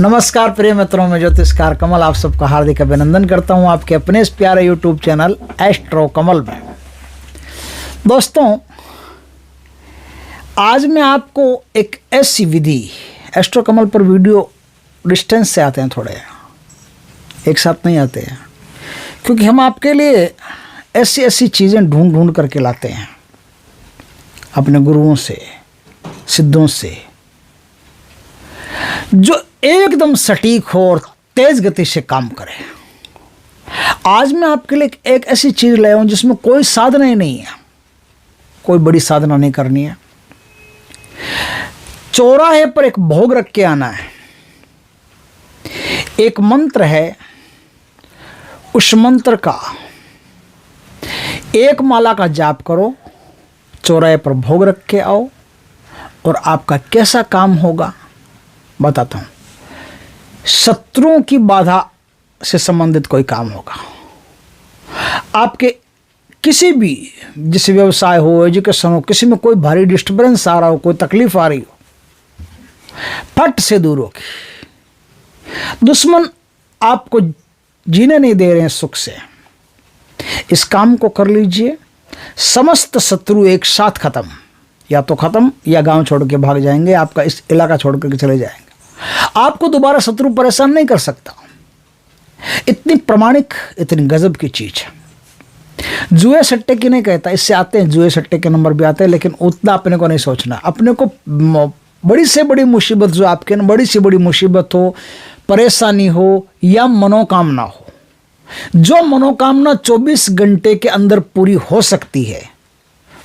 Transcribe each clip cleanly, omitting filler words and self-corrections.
नमस्कार प्रिय मित्रों, में ज्योतिषकार कमल आप सबका हार्दिक अभिनंदन करता हूं आपके अपने इस प्यारे यूट्यूब चैनल एस्ट्रो कमल में। दोस्तों, आज मैं आपको एक ऐसी विधि, एस्ट्रो कमल पर वीडियो डिस्टेंस से आते हैं, थोड़े एक साथ नहीं आते हैं, क्योंकि हम आपके लिए ऐसी ऐसी चीज़ें ढूंढ ढूंढ करके लाते हैं अपने गुरुओं से, सिद्धों से, जो एकदम सटीक हो और तेज गति से काम करे। आज मैं आपके लिए एक ऐसी चीज लाया हूं जिसमें कोई साधना ही नहीं है, कोई बड़ी साधना नहीं करनी है। चौराहे पर एक भोग रख के आना है, एक मंत्र है, उस मंत्र का एक माला का जाप करो, चौराहे पर भोग रख के आओ, और आपका कैसा काम होगा बताता हूं। शत्रुओं की बाधा से संबंधित कोई काम होगा। आपके किसी भी, जैसे व्यवसाय हो, एजुकेशन हो, किसी में कोई भारी डिस्टर्बेंस आ रहा हो, कोई तकलीफ आ रही हो, फट से दूर होगी। दुश्मन आपको जीने नहीं दे रहे हैं सुख से, इस काम को कर लीजिए। समस्त शत्रु एक साथ खत्म, या तो खत्म या गांव छोड़ के भाग जाएंगे, आपका इस इलाका छोड़ करके चले जाएंगे। आपको दोबारा शत्रु परेशान नहीं कर सकता। इतनी प्रमाणिक, इतनी गजब की चीज है। जुए सट्टे की नहीं कहता, इससे आते हैं जुए सट्टे के नंबर भी आते हैं, लेकिन उतना अपने को नहीं सोचना। अपने को बड़ी से बड़ी मुसीबत, जो आपके ना बड़ी से बड़ी मुसीबत हो, परेशानी हो या मनोकामना हो, जो मनोकामना 24 घंटे के अंदर पूरी हो सकती है,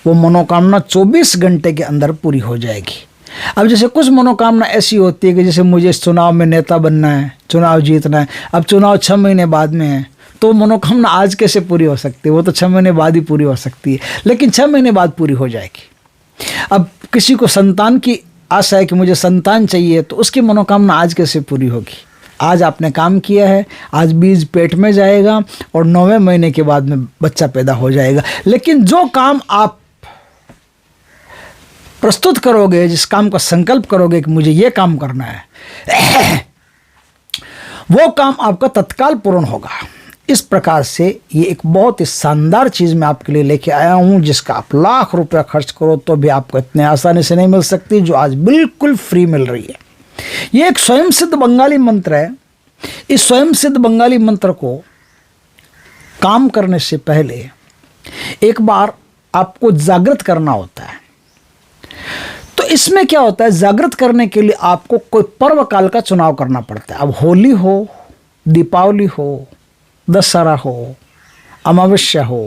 वो मनोकामना 24 घंटे के अंदर पूरी हो जाएगी। अब जैसे कुछ मनोकामना ऐसी होती है कि जैसे मुझे इस चुनाव में नेता बनना है, चुनाव जीतना है, अब चुनाव 6 महीने बाद में है, तो मनोकामना आज कैसे पूरी हो सकती है? वो तो 6 महीने बाद ही पूरी हो सकती है, लेकिन 6 महीने बाद पूरी हो जाएगी। अब किसी को संतान की आशा है कि मुझे संतान चाहिए, तो उसकी मनोकामना आज कैसे पूरी होगी? आज आपने काम किया है, आज बीज पेट में जाएगा और 9वें महीने के बाद में बच्चा पैदा हो जाएगा। लेकिन जो काम आप प्रस्तुत करोगे, जिस काम का संकल्प करोगे कि मुझे ये काम करना है, वो काम आपका तत्काल पूर्ण होगा। इस प्रकार से ये एक बहुत ही शानदार चीज़ मैं आपके लिए लेके आया हूँ, जिसका आप लाख रुपया खर्च करो तो भी आपको इतने आसानी से नहीं मिल सकती, जो आज बिल्कुल फ्री मिल रही है। ये एक स्वयं सिद्ध बंगाली मंत्र है। इस स्वयं सिद्ध बंगाली मंत्र को काम करने से पहले एक बार आपको जागृत करना होता है। तो इसमें क्या होता है, जागृत करने के लिए आपको कोई पर्व काल का चुनाव करना पड़ता है। अब होली हो, दीपावली हो, दशहरा हो, अमावस्या हो,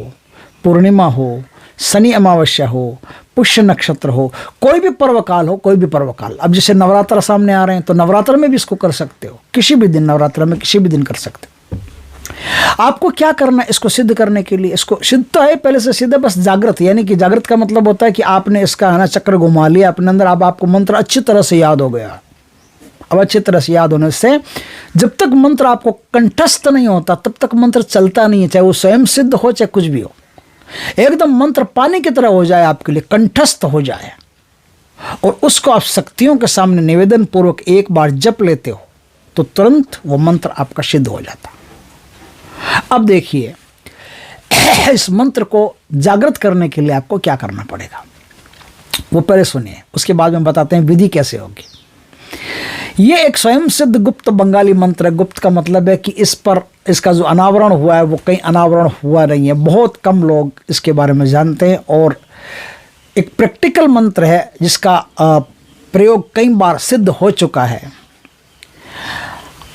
पूर्णिमा हो, शनि अमावस्या हो, पुष्य नक्षत्र हो, कोई भी पर्व काल हो, कोई भी पर्व काल। अब जैसे नवरात्र सामने आ रहे हैं, तो नवरात्र में भी इसको कर सकते हो, किसी भी दिन, नवरात्र में किसी भी दिन कर सकते हो। आपको क्या करना है इसको सिद्ध करने के लिए? इसको सिद्ध तो है, पहले से सिद्ध है, बस जागृत, यानी कि जागृत का मतलब होता है कि आपने इसका है ना चक्र घुमा लिया अपने अंदर। अब आपको मंत्र अच्छी तरह से याद हो गया। अब अच्छी तरह से याद होने से जब तक मंत्र आपको कंठस्थ नहीं होता, तब तक मंत्र चलता नहीं है, चाहे वो स्वयं सिद्ध हो चाहे कुछ भी हो। एकदम मंत्र पानी की तरह हो जाए आपके लिए, कंठस्थ हो जाए, और उसको आप शक्तियों के सामने निवेदन पूर्वक एक बार जप लेते हो, तो तुरंत वो मंत्र आपका सिद्ध हो जाता। अब देखिए, इस मंत्र को जागृत करने के लिए आपको क्या करना पड़ेगा, वो पहले सुनिए, उसके बाद में बताते हैं विधि कैसे होगी। ये एक स्वयं सिद्ध गुप्त बंगाली मंत्र है। गुप्त का मतलब है कि इस पर इसका जो अनावरण हुआ है, वो कहीं अनावरण हुआ नहीं है, बहुत कम लोग इसके बारे में जानते हैं, और एक प्रैक्टिकल मंत्र है जिसका प्रयोग कई बार सिद्ध हो चुका है।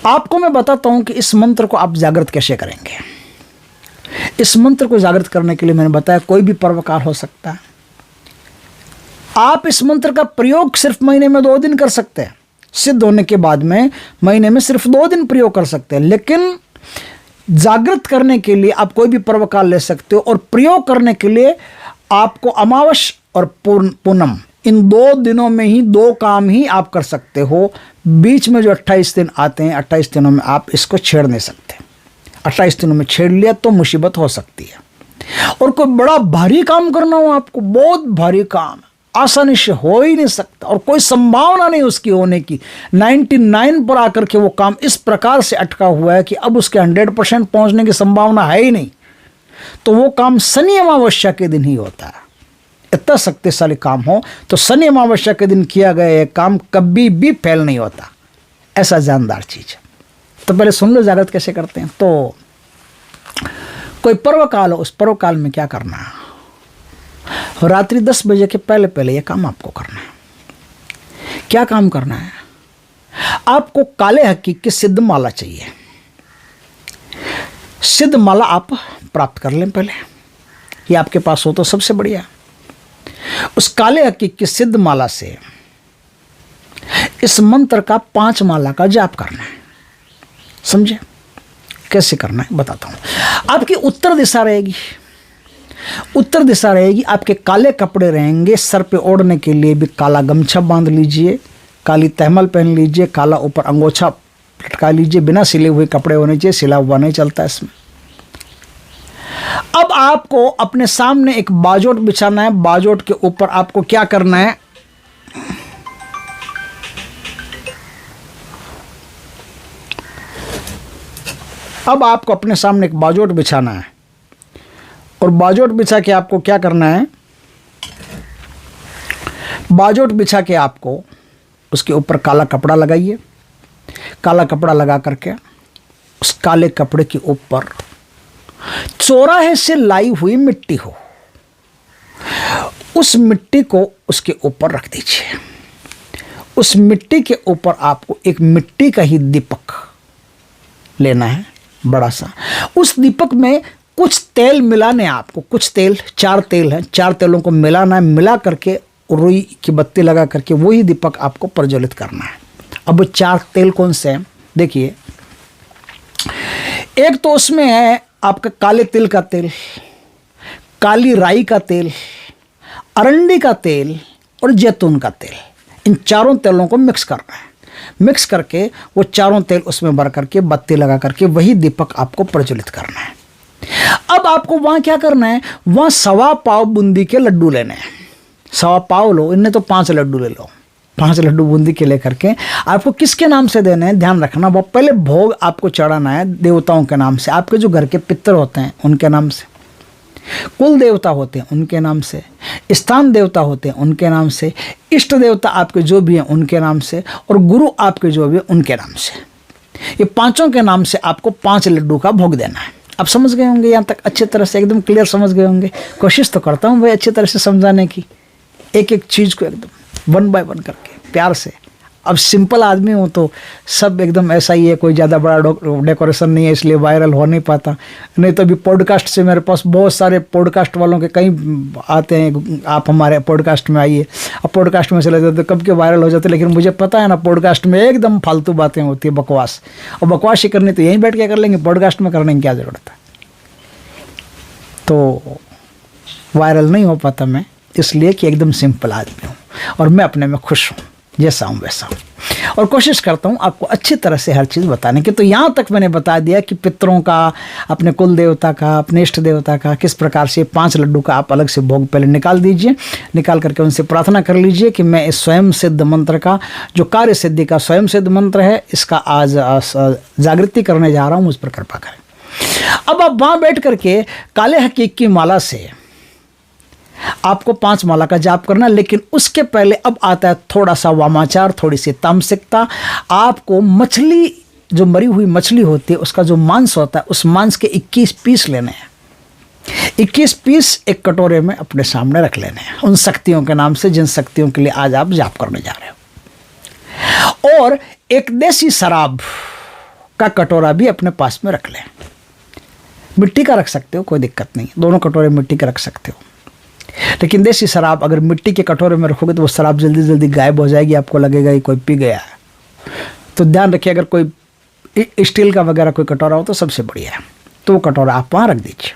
आपको मैं बताता हूं कि इस मंत्र को आप जागृत कैसे करेंगे। इस मंत्र को जागृत करने के लिए मैंने बताया कोई भी पर्वकाल हो सकता है। आप इस मंत्र का प्रयोग सिर्फ महीने में 2 दिन कर सकते हैं, सिद्ध होने के बाद में महीने में सिर्फ 2 दिन प्रयोग कर सकते हैं। लेकिन जागृत करने के लिए आप कोई भी पर्वकाल ले सकते हो, और प्रयोग करने के लिए आपको अमावस्या और पूनम, इन 2 दिनों में ही 2 काम ही आप कर सकते हो। बीच में जो 28 दिन आते हैं, 28 दिनों में आप इसको छेड़ नहीं सकते। 28 दिनों में छेड़ लिया तो मुसीबत हो सकती है। और कोई बड़ा भारी काम करना हो आपको, बहुत भारी काम, आसानी से हो ही नहीं सकता और कोई संभावना नहीं उसकी होने की। 99 पर आकर के वो काम इस प्रकार से अटका हुआ है कि अब उसके 100% पहुंचने की संभावना है ही नहीं। तो वो काम शनि अमावस्या के दिन ही होता है। इतना शक्तिशाली काम हो तो शनि अमावस्या के दिन किया गया ये काम कभी भी फेल नहीं होता। ऐसा जानदार चीज है। तो पहले सुन लो जागृत कैसे करते हैं। तो कोई पर्व काल हो, उस पर्व काल में क्या करना है, रात्रि 10 बजे के पहले पहले ये काम आपको करना है। क्या काम करना है, आपको काले हकीक की सिद्ध माला चाहिए। सिद्ध माला आप प्राप्त कर लें पहले, ये आपके पास हो तो सबसे बढ़िया। उस काले हकीक की सिद्ध माला से इस मंत्र का 5 माला का जाप करना है। समझे कैसे करना है बताता हूं। आपकी उत्तर दिशा रहेगी, उत्तर दिशा रहेगी। आपके काले कपड़े रहेंगे, सर पे ओढ़ने के लिए भी काला गमछा बांध लीजिए, काली तहमल पहन लीजिए, काला ऊपर अंगोछा लटका लीजिए। बिना सिले हुए कपड़े होने चाहिए, सिला हुआ नहीं चलता इसमें। अब आपको अपने सामने एक बाजोट बिछाना है। बाजोट के ऊपर आपको क्या करना है, अब आपको अपने सामने एक बाजोट बिछाना है और बाजोट बिछा के आपको क्या करना है, बाजोट बिछा के आपको उसके ऊपर काला कपड़ा लगाइए। काला कपड़ा लगा करके उस काले कपड़े के ऊपर चौराहे से लाई हुई मिट्टी हो, उस मिट्टी को उसके ऊपर रख दीजिए। उस मिट्टी के ऊपर आपको एक मिट्टी का ही दीपक लेना है, बड़ा सा। उस दीपक में कुछ तेल मिलाने, आपको कुछ तेल, 4 तेल है, 4 तेलों को मिलाना है। मिला करके रुई की बत्ती लगा करके वही दीपक आपको प्रज्वलित करना है। अब वो 4 तेल कौन से हैं देखिए, एक तो उसमें है आपका काले तिल का तेल, काली राई का तेल, अरंडी का तेल और जैतून का तेल। इन चारों तेलों को मिक्स करना है। मिक्स करके वो चारों तेल उसमें भर करके बत्ती लगा करके वही दीपक आपको प्रज्वलित करना है। अब आपको वहां क्या करना है, वहां 1.25 पाव बूंदी के लड्डू लेने हैं। 1.25 पाव लो, इनने तो 5 लड्डू ले लो। 5 लड्डू बूंदी के लेकर के आपको किसके नाम से देने हैं ध्यान रखना। वो पहले भोग आपको चढ़ाना है देवताओं के नाम से, आपके जो घर के पितर होते हैं उनके नाम से, कुल देवता होते हैं उनके नाम से, स्थान देवता होते हैं उनके नाम से, इष्ट देवता आपके जो भी हैं उनके नाम से, और गुरु आपके जो भी हैं उनके नाम से। ये 5 के नाम से आपको 5 लड्डू का भोग देना है। आप समझ गए होंगे यहाँ तक, अच्छी तरह से एकदम क्लियर समझ गए होंगे। कोशिश तो करता हूँ भाई अच्छी तरह से समझाने की, एक एक चीज़ को एकदम 1 बाय 1 करके प्यार से। अब सिंपल आदमी हूँ तो सब एकदम ऐसा ही है, कोई ज़्यादा बड़ा डेकोरेशन नहीं है, इसलिए वायरल हो नहीं पाता। नहीं तो अभी पॉडकास्ट से मेरे पास बहुत सारे पॉडकास्ट वालों के कई आते हैं, आप हमारे पॉडकास्ट में आइए। अब पॉडकास्ट में चले जाते कब के वायरल हो जाते, लेकिन मुझे पता है ना पॉडकास्ट में एकदम फालतू बातें होती है, बकवास। और बकवास ही करनी तो यहीं बैठ के कर लेंगे, पॉडकास्ट में करने की क्या ज़रूरत है। तो वायरल नहीं हो पाता मैं, इसलिए कि एकदम सिंपल आदमी हूँ और मैं अपने में खुश हूँ, जैसा हूँ वैसा हूँ, और कोशिश करता हूँ आपको अच्छी तरह से हर चीज़ बताने की। तो यहाँ तक मैंने बता दिया कि पितरों का, अपने कुल देवता का, अपने इष्ट देवता का किस प्रकार से 5 लड्डू का आप अलग से भोग पहले निकाल दीजिए। निकाल करके उनसे प्रार्थना कर लीजिए कि मैं इस स्वयं सिद्ध मंत्र का, जो कार्य सिद्धि का स्वयं सिद्ध मंत्र है, इसका आज जागृति करने जा रहा हूँ, उस पर कृपा करें। अब आप वहाँ बैठ करके काले हकीक की माला से आपको 5 माला का जाप करना, लेकिन उसके पहले अब आता है थोड़ा सा वामाचार, थोड़ी सी तामसिकता। आपको मछली, जो मरी हुई मछली होती है, उसका जो मांस होता है, उस मांस के 21 पीस लेने हैं। 21 पीस एक कटोरे में अपने सामने रख लेने हैं, उन शक्तियों के नाम से जिन शक्तियों के लिए आज आप जाप करने जा रहे हो। और एक देसी शराब का कटोरा भी अपने पास में रख लें। मिट्टी का रख सकते हो, कोई दिक्कत नहीं, दोनों कटोरे मिट्टी के रख सकते हो। लेकिन देसी शराब अगर मिट्टी के कटोरे में रखोगे तो वो शराब जल्दी जल्दी गायब हो जाएगी, आपको लगेगा कि कोई पी गया है। तो ध्यान रखिए, अगर कोई स्टील का वगैरह कोई कटोरा हो तो सबसे बढ़िया है, तो वो कटोरा आप वहाँ रख दीजिए।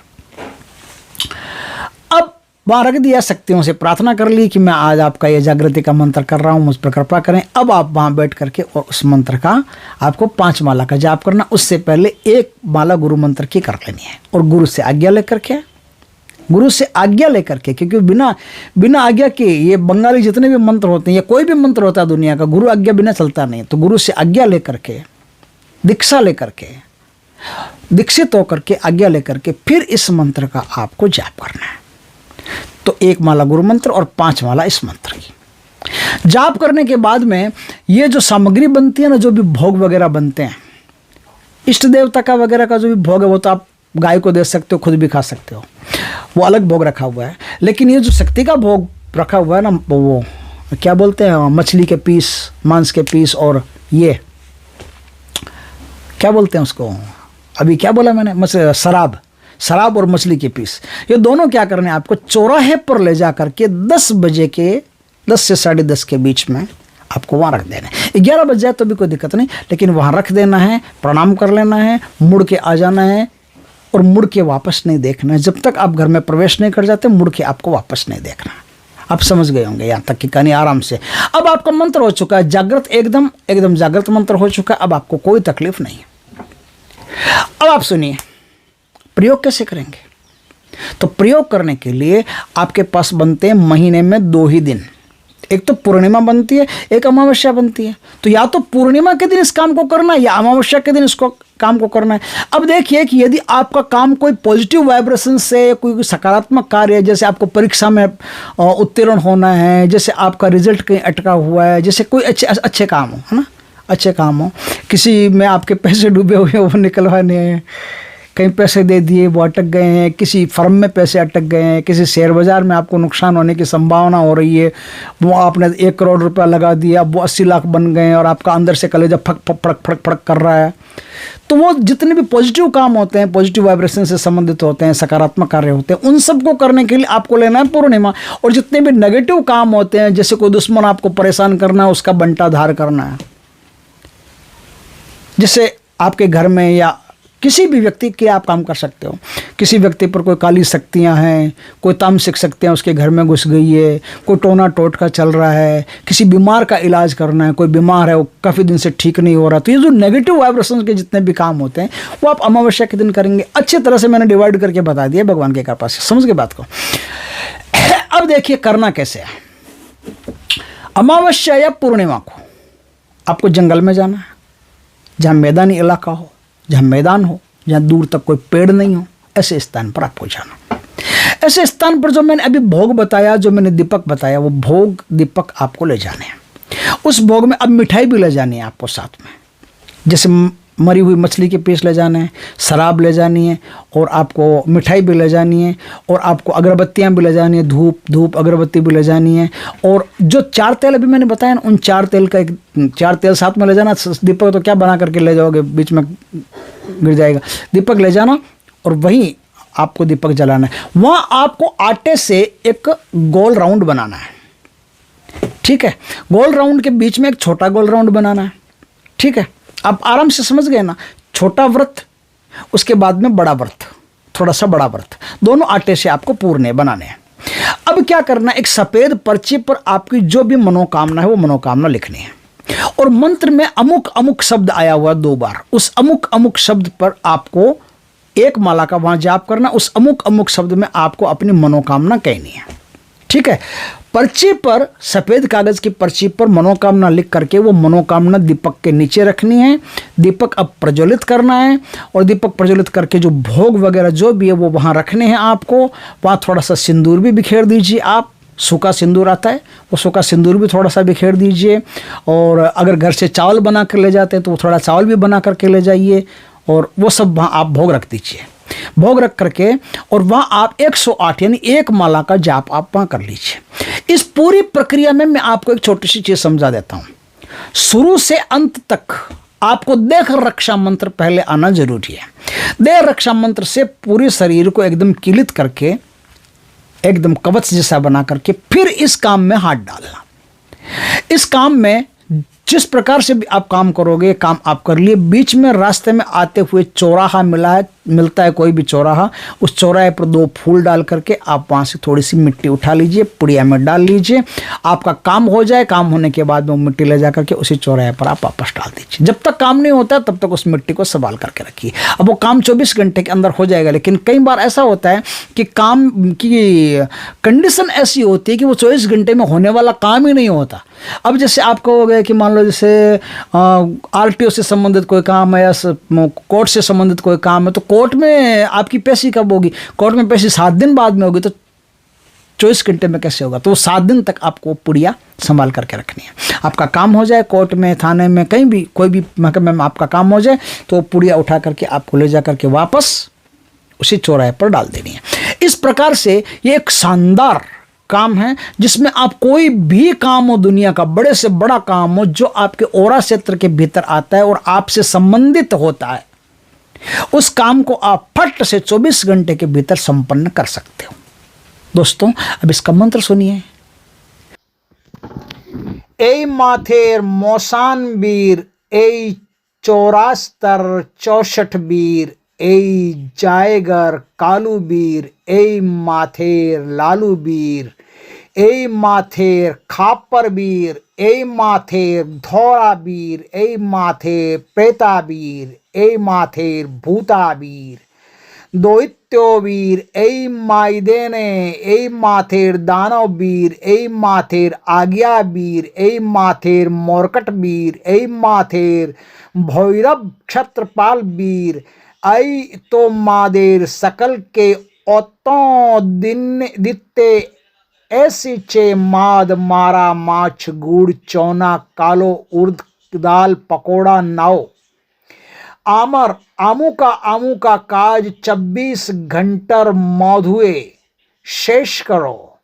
अब वहाँ रख दिया, शक्तियों से प्रार्थना कर ली कि मैं आज आपका ये जागृति का मंत्र कर रहा हूँ, मुझ पर कृपा करें। अब आप वहाँ बैठ करके और उस मंत्र का आपको 5 माला का जाप करना। उससे पहले 1 माला गुरु मंत्र की कर लेनी है और गुरु से आज्ञा लेकर के गुरु से आज्ञा लेकर के, क्योंकि बिना आज्ञा के ये बंगाली जितने भी मंत्र होते हैं या कोई भी मंत्र होता है दुनिया का, गुरु आज्ञा बिना चलता नहीं। तो गुरु से आज्ञा लेकर के, दीक्षा लेकर के, दीक्षित होकर के, आज्ञा लेकर के फिर इस मंत्र का आपको जाप करना है। तो 1 माला गुरु मंत्र और 5 माला इस मंत्र की जाप करने के बाद में ये जो सामग्री बनती है ना, जो भी भोग वगैरह बनते हैं, इष्ट देवता का वगैरह का जो भी भोग है वो तो आप गाय को दे सकते हो, खुद भी खा सकते हो, वो अलग भोग रखा हुआ है। लेकिन ये जो शक्ति का भोग रखा हुआ है ना, वो क्या बोलते हैं, मछली के पीस, मांस के पीस, और ये क्या बोलते हैं उसको, अभी क्या बोला मैंने, शराब और मछली के पीस, ये दोनों क्या करने हैं आपको, चौराहे पर ले जा करके 10 बजे के 10 से 10:30 के बीच में आपको वहाँ रख देना है। 11 बज जाए तो भी कोई दिक्कत नहीं, लेकिन वहाँ रख देना है, प्रणाम कर लेना है, मुड़ के आ जाना है और मुड़ के वापस नहीं देखना है। जब तक आप घर में प्रवेश नहीं कर जाते, मुड़ के आपको वापस नहीं देखना। आप समझ गए होंगे यहाँ तक कि कहानी आराम से। अब आपका मंत्र हो चुका है जागृत, एकदम जागृत मंत्र हो चुका है। अब आपको कोई तकलीफ नहीं है। अब आप सुनिए प्रयोग कैसे करेंगे। तो प्रयोग करने के लिए आपके पास बनते हैं महीने में 2 ही दिन, एक तो पूर्णिमा बनती है, एक अमावस्या बनती है। तो या तो पूर्णिमा के दिन इस काम को करना है या अमावस्या के दिन इसको काम को करना है। अब देखिए कि यदि आपका काम कोई पॉजिटिव वाइब्रेशन से, कोई सकारात्मक कार्य है, जैसे आपको परीक्षा में उत्तीर्ण होना है, जैसे आपका रिजल्ट कहीं अटका हुआ है, जैसे कोई अच्छे काम हो, है ना, अच्छे काम हो, किसी में आपके पैसे डूबे हुए हैं वो निकलवाने हैं, कहीं पैसे दे दिए वो अटक गए हैं, किसी फर्म में पैसे अटक गए हैं, किसी शेयर बाजार में आपको नुकसान होने की संभावना हो रही है, वो आपने 1 करोड़ रुपया लगा दिया, वो 80 लाख बन गए हैं और आपका अंदर से कलेजा फक फक फड़क फड़क फड़क कर रहा है। तो वो जितने भी पॉजिटिव काम होते हैं, पॉजिटिव वाइब्रेशन से संबंधित होते हैं, सकारात्मक कार्य होते हैं, उन सबको करने के लिए आपको लेना है पूर्णिमा। और जितने भी नेगेटिव काम होते हैं, जैसे कोई दुश्मन आपको परेशान करना है, उसका बंटाधार करना है, जैसे आपके घर में या किसी भी व्यक्ति के आप काम कर सकते हो। किसी व्यक्ति पर कोई काली शक्तियाँ हैं, कोई तामसिक शक्तियाँ उसके घर में घुस गई है, कोई टोना टोटका चल रहा है, किसी बीमार का इलाज करना है, कोई बीमार है वो काफ़ी दिन से ठीक नहीं हो रहा। तो ये जो नेगेटिव वाइब्रेशन के जितने भी काम होते हैं वो आप अमावस्या के दिन करेंगे। अच्छी तरह से मैंने डिवाइड करके बता दिया भगवान के कृपा से, समझ गए बात को। अब देखिए करना कैसे है। अमावस्या या पूर्णिमा को आपको जंगल में जाना है, जहाँ मैदानी इलाका हो, जहाँ मैदान हो, जहाँ दूर तक कोई पेड़ नहीं हो, ऐसे स्थान पर आपको जाना। ऐसे स्थान पर जो मैंने अभी भोग बताया, जो मैंने दीपक बताया, वो भोग दीपक आपको ले जाने हैं। उस भोग में अब मिठाई भी ले जानी है आपको साथ में, जैसे मरी हुई मछली के पीस ले जाने हैं, शराब ले जानी है, और आपको मिठाई भी ले जानी है, और आपको अगरबत्तियाँ भी ले जानी है, धूप अगरबत्ती भी ले जानी है। और जो 4 तेल अभी मैंने बताया ना, उन 4 तेल का 4 तेल साथ में ले जाना। दीपक तो क्या बना करके ले जाओगे, बीच में गिर जाएगा। दीपक ले जाना और वहीं आपको दीपक जलाना है। वहाँ आपको आटे से एक गोल राउंड बनाना है, ठीक है। गोल राउंड के बीच में एक छोटा गोल राउंड बनाना है, ठीक है। आप आराम से समझ गए ना। छोटा व्रत, उसके बाद में बड़ा व्रत, थोड़ा सा बड़ा व्रत, दोनों आटे से आपको पूरने बनाने हैं। अब क्या करना, एक सफ़ेद पर्ची पर आपकी जो भी मनोकामना है वो मनोकामना लिखनी है। और मंत्र में अमुक अमुक शब्द आया हुआ 2 बार, उस अमुक अमुक शब्द पर आपको 1 माला का वहाँ जाप करना। उस अमुक अमुक शब्द में आपको अपनी मनोकामना कहनी है, ठीक है। पर्ची पर, सफ़ेद कागज़ की पर्ची पर मनोकामना लिख करके वो मनोकामना दीपक के नीचे रखनी है। दीपक अब प्रज्वलित करना है, और दीपक प्रज्वलित करके जो भोग वगैरह जो भी है वो वहाँ रखने हैं आपको। वहाँ थोड़ा सा सिंदूर भी बिखेर दीजिए आप, सूखा सिंदूर आता है, वो सूखा सिंदूर भी थोड़ा सा बिखेर दीजिए। और अगर घर से चावल बना कर ले जाते हैं तो वो थोड़ा चावल भी बना करके ले जाइए, और वो सब वहाँ आप भोग रख दीजिए। भोग रख करके और वहाँ आप 108 यानी 1 माला का जाप आप वहाँ कर लीजिए। इस पूरी प्रक्रिया में मैं आपको एक छोटी सी चीज़ समझा देता हूँ। शुरू से अंत तक आपको देह रक्षा मंत्र पहले आना जरूरी है। देह रक्षा मंत्र से पूरे शरीर को एकदम किलित करके, एकदम कवच जैसा बना करके फिर इस काम में हाथ डालना। इस काम में जिस प्रकार से भी आप काम करोगे, काम आप कर लिए। बीच में रास्ते में आते हुए चौराहा मिला है, मिलता है कोई भी चौराहा, उस चौराहे पर 2 फूल डाल करके आप वहाँ से थोड़ी सी मिट्टी उठा लीजिए, पुड़िया में डाल लीजिए। आपका काम हो जाए, काम होने के बाद में वो मिट्टी ले जा करके उसी चौराहे पर आप वापस डाल दीजिए। जब तक काम नहीं होता तब तक उस मिट्टी को संभाल करके रखिए। अब वो काम 24 घंटे के अंदर हो जाएगा, लेकिन कई बार ऐसा होता है कि काम की कंडीशन ऐसी होती है कि वो 24 घंटे में होने वाला काम ही नहीं होता। अब जैसे आपको हो गया कि मान लो जैसे RTO से संबंधित कोई काम है या कोर्ट से संबंधित कोई काम है, तो कोर्ट में आपकी पेशी कब होगी? कोर्ट में पेशी 7 दिन बाद में होगी, तो 24 घंटे में कैसे होगा? तो 7 दिन तक आपको पुड़िया संभाल करके रखनी है। आपका काम हो जाए, कोर्ट में, थाने में, कहीं भी कोई भी महकमे में आपका काम हो जाए, तो पुड़िया उठा करके आपको ले जा करके वापस उसी चौराहे पर डाल देनी है। इस प्रकार से ये एक शानदार काम है जिसमें आप कोई भी काम हो, दुनिया का बड़े से बड़ा काम हो, जो आपके ओरा क्षेत्र के भीतर आता है और आपसे संबंधित होता है, उस काम को आप फट से 24 घंटे के भीतर संपन्न कर सकते हो। दोस्तों, अब इसका मंत्र सुनिए। ए माथेर मौसान वीर, ए 74 64 वीर, ए जाएगर कालू वीर, ए माथेर लालू वीर, ए माथेर खापर वीर, ए माथेर धौरा वीर, ए माथेर प्रेता वीर, ए माथेर भूता वीर, दोइत्यो वीर, ए माइदेने, ए माथेर दानव वीर, ए माथेर आज्ञा वीर, ए माथेर मोरकट वीर, ए माथेर भैरव क्षत्रपाल वीर, आई तो मादेर सकल के ओतों दिन दित्ते, ऐसी चे माद मारा माछ गुड़ चौना कालो उर्द दाल पकोड़ा नाव, आमर आमू का काज 24 घंटर मधुए शेष करो,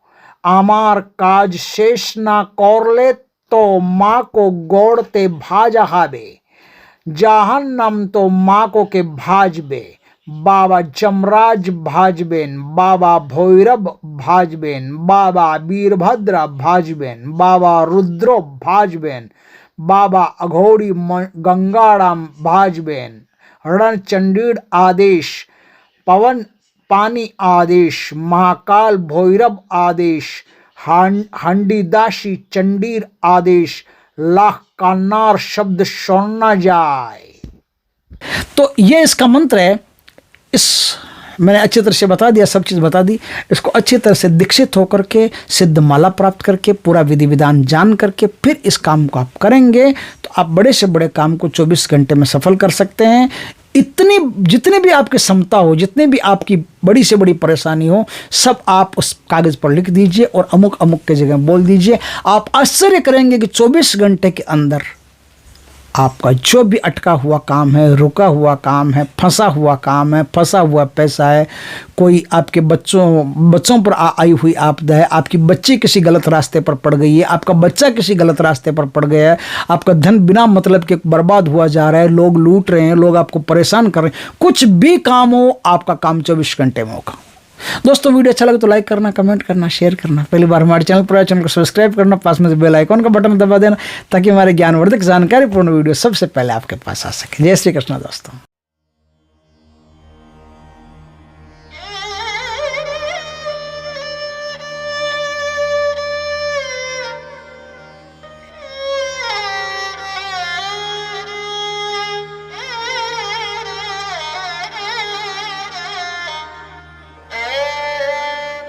आमार काज शेष ना करले तो माँ को गोड़ते भाजा हाबे, जहन्नम तो माँ को के भाजबे, बाबा जमराज भाजबेन, बाबा भैरव भाजबेन, बाबा वीरभद्र भाजबेन, बाबा रुद्रो भाजबेन, बाबा अघोरी गंगाराम भाजबेन, रणचंडीड़ आदेश, पवन पानी आदेश, महाकाल भैरव आदेश, हंडीदासी चंडीर आदेश, लाख कान्नार शब्द सुनना जाए। तो ये इसका मंत्र है। इस मैंने अच्छी तरह से बता दिया, सब चीज़ बता दी। इसको अच्छी तरह से दीक्षित होकर के, सिद्ध माला प्राप्त करके, पूरा विधि विधान जान करके फिर इस काम को आप करेंगे तो आप बड़े से बड़े काम को 24 घंटे में सफल कर सकते हैं। जितनी भी आपकी क्षमता हो, जितनी भी आपकी बड़ी से बड़ी परेशानी हो, सब आप उस कागज़ पर लिख दीजिए और अमुक अमुक के जगह बोल दीजिए। आप आश्चर्य करेंगे कि 24 घंटे के अंदर आपका जो भी अटका हुआ काम है, रुका हुआ काम है, फंसा हुआ काम है, फंसा हुआ पैसा है, कोई आपके बच्चों पर आई हुई आपदा है, आपकी बच्ची किसी गलत रास्ते पर पड़ गई है, आपका बच्चा किसी गलत रास्ते पर पड़ गया है, आपका धन बिना मतलब के बर्बाद हुआ जा रहा है, लोग लूट रहे हैं, लोग आपको परेशान कर रहे हैं, कुछ भी काम हो, आपका काम 24 घंटे में होगा। दोस्तों, वीडियो अच्छा लगे तो लाइक करना, कमेंट करना, शेयर करना। पहली बार हमारे चैनल पर आए, चैनल को सब्सक्राइब करना, पास में से बेल आइकॉन का बटन दबा देना ताकि हमारे ज्ञानवर्धक जानकारीपूर्ण वीडियो सबसे पहले आपके पास आ सके। जय श्री कृष्ण दोस्तों।